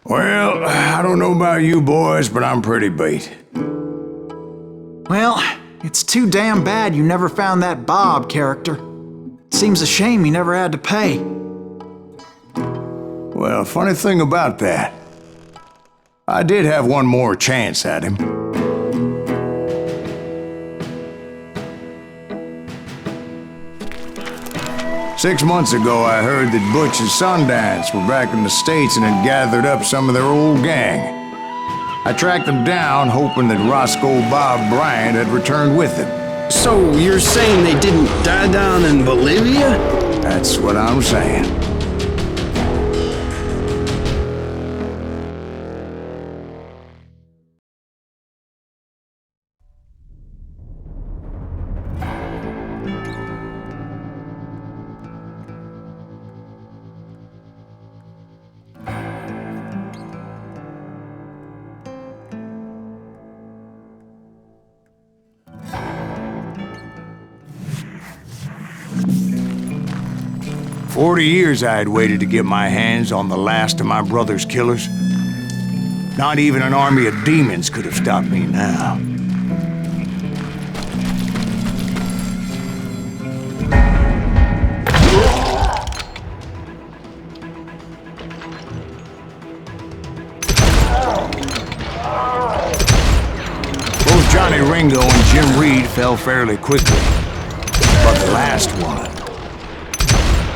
Well, I don't know about you boys, but I'm pretty beat. Well, it's too damn bad you never found that Bob character. Seems a shame he never had to pay. Well, funny thing about that, I did have one more chance at him. Six months ago, I heard that Butch and Sundance were back in the States and had gathered up some of their old gang. I tracked them down, hoping that Roscoe Bob Bryant had returned with them. So you're saying they didn't die down in Bolivia? That's what I'm saying. 40 years I had waited to get my hands on the last of my brother's killers. Not even an army of demons could have stopped me now. Both Johnny Ringo and Jim Reed fell fairly quickly, but the last one,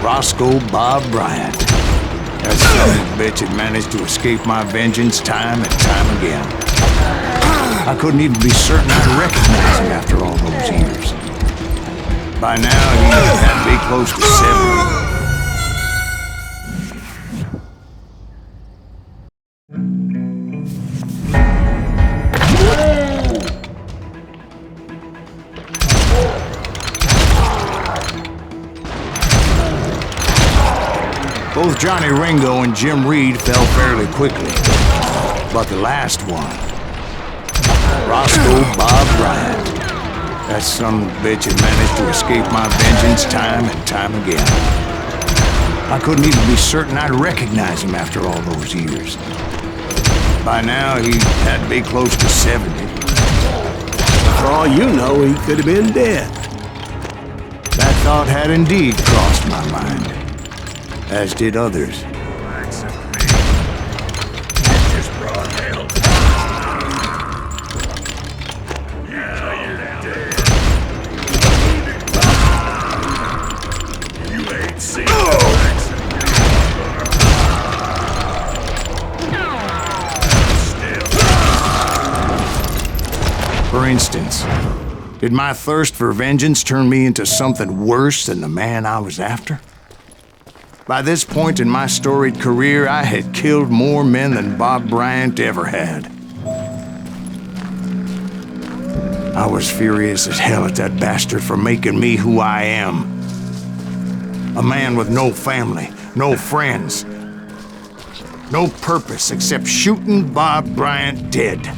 Roscoe Bob Bryant. That son of a bitch had managed to escape my vengeance time and time again. I couldn't even be certain I'd recognize him after all those years. By now, he had to be close to 70. Both Johnny Ringo and Jim Reed fell fairly quickly, but the last one, Roscoe Bob Bryant, that son of a bitch had managed to escape my vengeance time and time again. I couldn't even be certain I'd recognize him after all those years. By now, he had to be close to 70. For all you know, he could have been dead. That thought had indeed crossed my mind, as did others. Just brought hell. Now you're dead. You ain't seen For instance, did my thirst for vengeance turn me into something worse than the man I was after? By this point in my storied career, I had killed more men than Bob Bryant ever had. I was furious as hell at that bastard for making me who I am. A man with no family, no friends, no purpose except shooting Bob Bryant dead.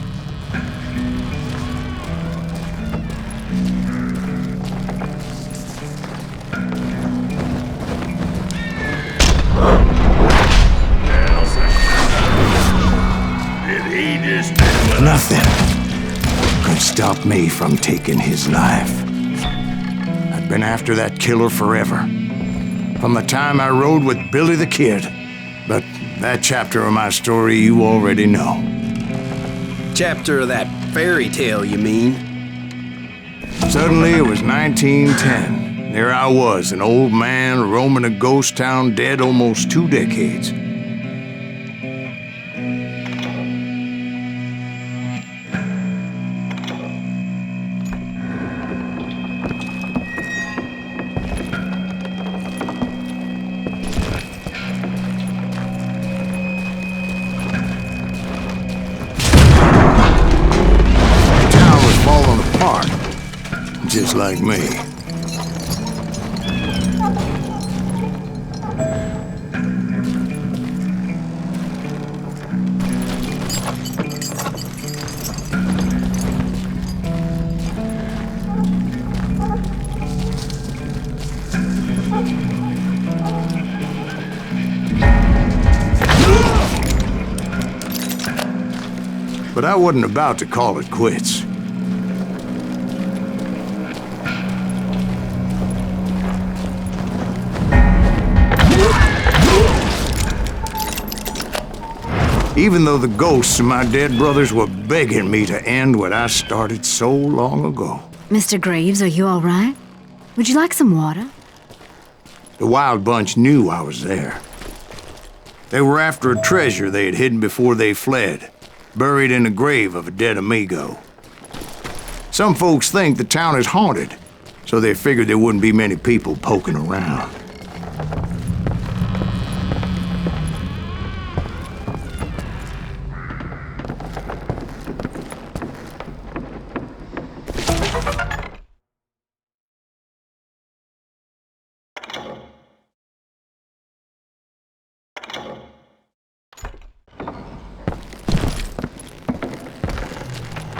Nothing could stop me from taking his life. I'd been after that killer forever, from the time I rode with Billy the Kid. But that chapter of my story you already know. Chapter of that fairy tale, you mean? Suddenly it was 1910. There I was, an old man roaming a ghost town dead almost 2 decades. Just like me. but I wasn't about to call it quits. Even though the ghosts of my dead brothers were begging me to end what I started so long ago. Mr. Graves, are you all right? Would you like some water? The Wild Bunch knew I was there. They were after a treasure they had hidden before they fled, buried in the grave of a dead amigo. Some folks think the town is haunted, so they figured there wouldn't be many people poking around.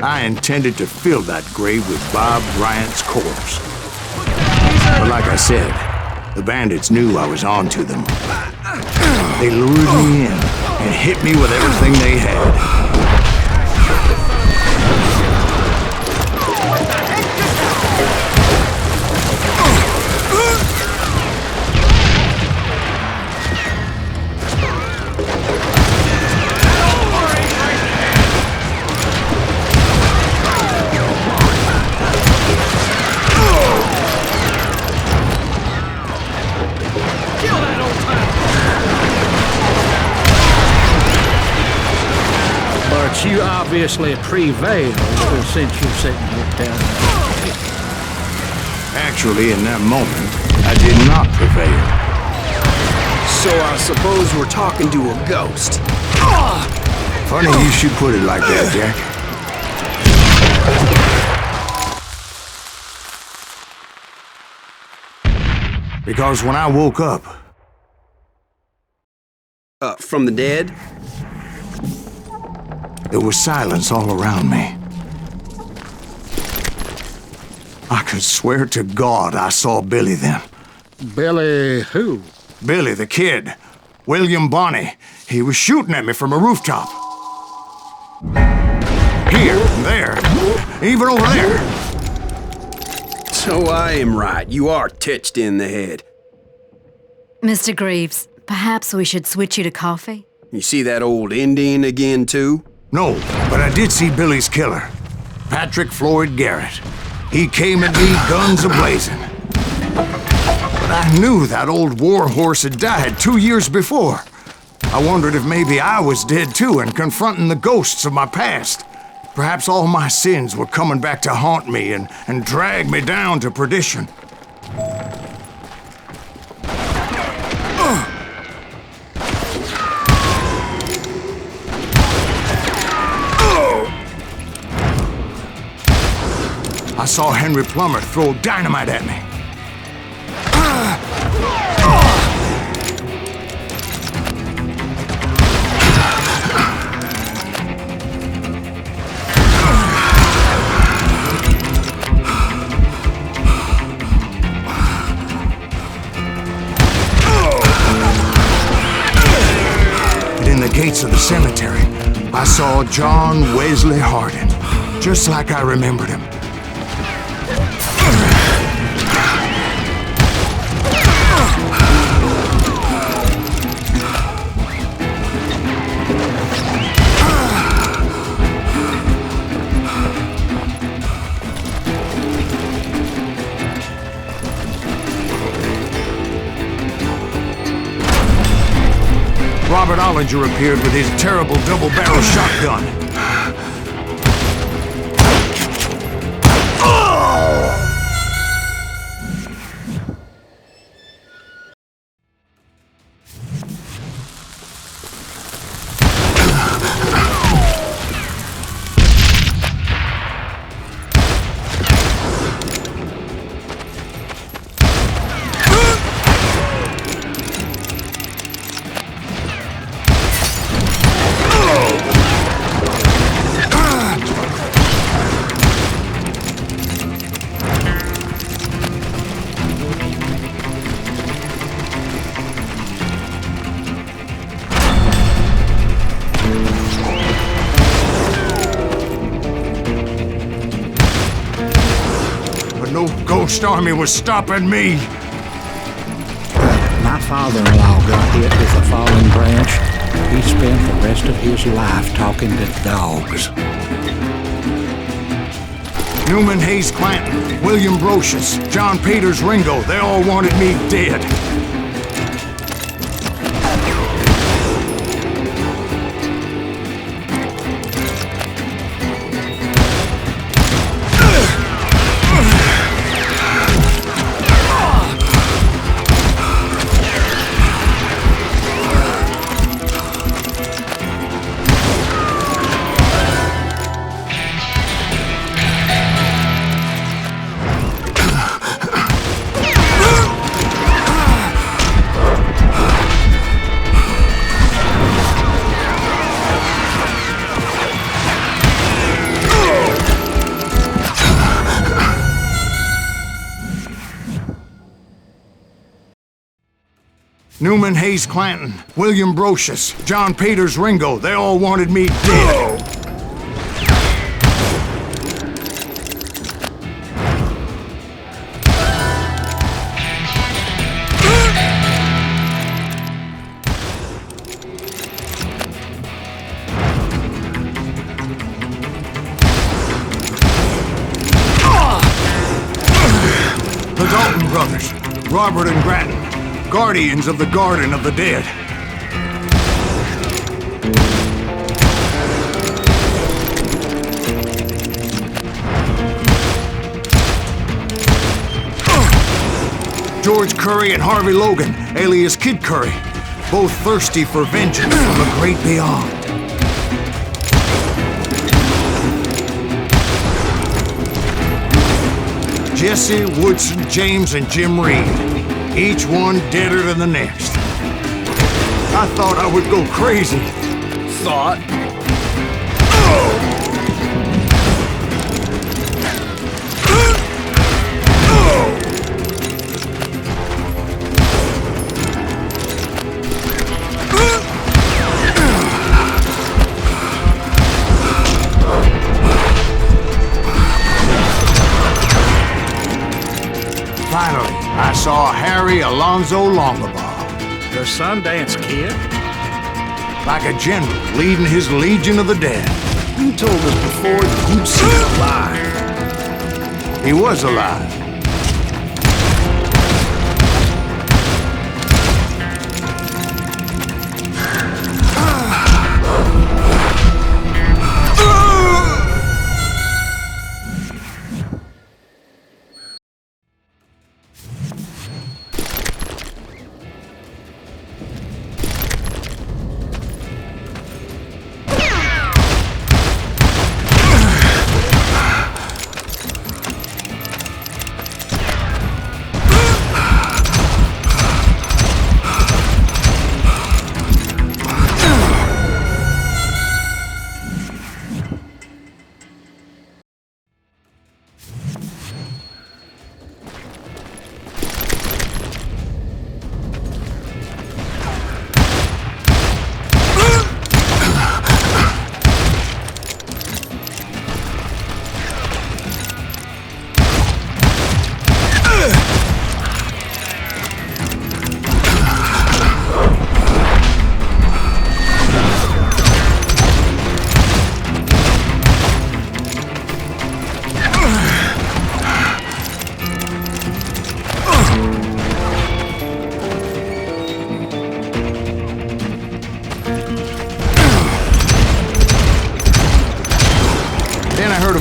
I intended to fill that grave with Bob Bryant's corpse. But like I said, the bandits knew I was on to them. They lured me in and hit me with everything they had. You obviously prevailed since you're sitting here down there. Actually, in that moment, I did not prevail. So I suppose we're talking to a ghost. Funny you should put it like that, Jack. Because when I woke up... From the dead? There was silence all around me. I could swear to God I saw Billy then. Billy who? Billy the Kid. William Bonney. He was shooting at me from a rooftop. Here, there, even over there. So I am right. You are touched in the head. Mr. Graves, perhaps we should switch you to coffee? You see that old Indian again, too? No, but I did see Billy's killer, Patrick Floyd Garrett. He came at me guns a-blazing. But I knew that old war horse had died 2 years before. I wondered if maybe I was dead too and confronting the ghosts of my past. Perhaps all my sins were coming back to haunt me and drag me down to perdition. I saw Henry Plummer throw dynamite at me. And in the gates of the cemetery, I saw John Wesley Hardin, just like I remembered him. Robert Ollinger appeared with his terrible double-barrel shotgun. Ghost Army was stopping me. My father-in-law got hit with a falling branch. He spent the rest of his life talking to dogs. Newman Hayes Clanton, William Brocious, John Peters Ringo, they all wanted me dead. Newman Hayes Clanton, William Brocious, John Peters Ringo, they all wanted me dead. The Dalton brothers, Robert and Grattan, guardians of the Garden of the Dead. George Curry and Harvey Logan, alias Kid Curry, both thirsty for vengeance from the great beyond. Jesse, Woodson, James, and Jim Reed. Each one deader than the next. I thought I would go crazy. Thought? Finally, I saw Harry Alonzo Longabaugh. The Sundance Kid? Like a general leading his legion of the dead. You told us before that you'd seen him alive. He was alive.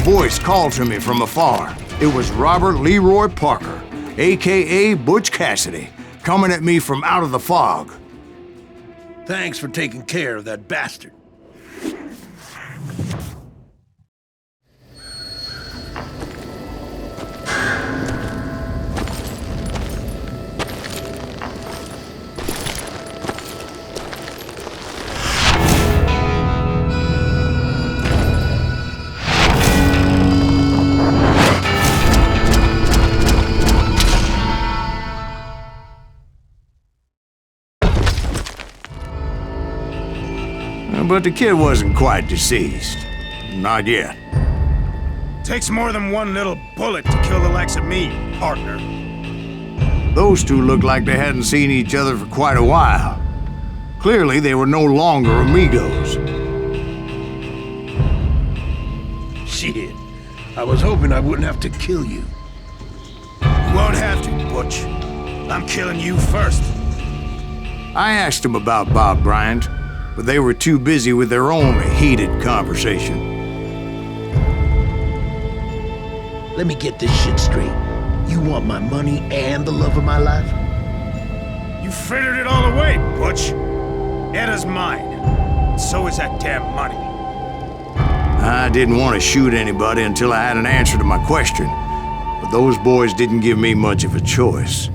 Voice called to me from afar. It was Robert Leroy Parker, a.k.a. Butch Cassidy, coming at me from out of the fog. Thanks for taking care of that bastard. But the kid wasn't quite deceased. Not yet. Takes more than one little bullet to kill the likes of me. partner. Those two looked like they hadn't seen each other for quite a while. Clearly, they were no longer amigos. Shit. I was hoping I wouldn't have to kill you. You won't have to, Butch. I'm killing you first. I asked them about Bob Bryant, but they were too busy with their own heated conversation. Let me get this shit straight. You want my money and the love of my life? You frittered it all away, Butch. Etta's mine. So is that damn money. I didn't want to shoot anybody until I had an answer to my question, but those boys didn't give me much of a choice.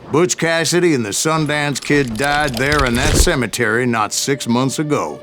Butch Cassidy and the Sundance Kid died there in that cemetery not 6 months ago.